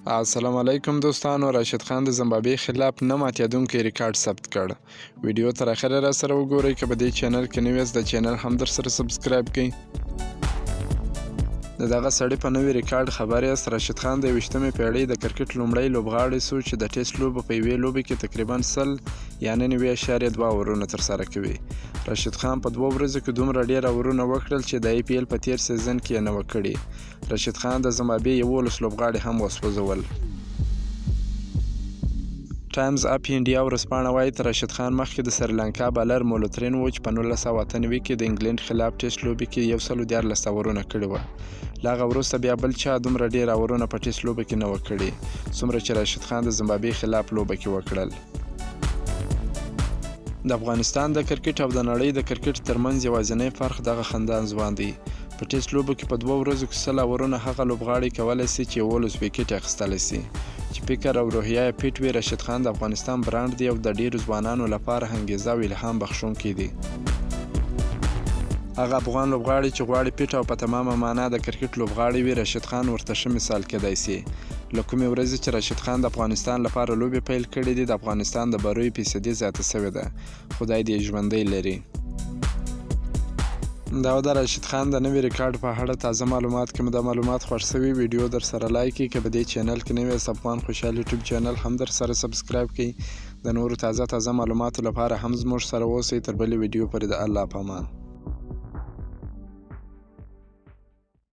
السلام علیکم دوستانو. راشد خان د زمبابوې خلاف نه ماتېدونکی ریکارډ ثبت کړ. ویډیو تر اخره را سره وګورئ. که په دې چینل کې نوی یاست د چینل هم در سره سبسکرایب کړئ. د دغه سړي په نوي ریکارډ خبر یاست. راشد خان د 20مې پیړۍ د کرکټ لومړی لوبغاړی سو چې د ټیسټ لوبو په یوې لوبې کې تقریبا 100 یعنې 90.2 اورونه ترسره کوي. راشد خان په 2 ورځو کې دومره ډېر اورونه وکړل چې د IPL په تیر سیزن کې یې نه وه کړي. راشد خان د زمبابوې 11 لوبغاړي هم وسوځول. ټایمز اپ انډیا ورځپاڼه وایي تر راشد خان مخکې د سریلانکا بالر مولوترین و چې په 1998 کې د انګلند خلاف ټیسټ لوبې کې 114 اورونه کړي وه. له هغه وروسته بیا بل چا دومره ډېر اورونه په ټیسټ لوبه کې نه وه کړي څومره چې راشد خان د زمبابوې خلاف لوبه کې وکړل. د افغانستان د کرکټ او د نړۍ د کرکټ ترمنځ یوازینی فرق دغه خندان ځوان دی. په ټیسټ لوبو کې په 2 ورځو کې 100 اورونه هغه لوبغاړي کولی سي چې 11 ویکټ اخیستلی سي. چې فکر او روحیه یې فټ وي، راشد خان د افغانستان برانډ دی او د ډیرو ځوانانو لپاره انګیزه او الهام بخښونکی دی. هغه افغان لوبغاړي چې غواړي فټ او په تمامه معنا د کرکټ لوبغاړي وي، راشد خان ورته ښه مثال کیدای سي. له کومې ورځې چې راشد خان د افغانستان لپاره لوبې پیل کړي دي، د افغانستان د بریو فیصدي زیاته سوې ده. خدای دې ژوندی لري. دا د راشد خان د نوي ریکارډ په اړه تازه معلومات. که مو دا معلومات خوښ شوي، ویډیو در سره لایک کړئ. که په دې چینل کې نوی یاست، افغان خوشحال یوټیوب چینل هم در سره سبسکرایب کړئ. د نورو تازه معلوماتو لپاره هم زموږ سره اوسئ. تر بلې ویډیو پورې د الله په امان.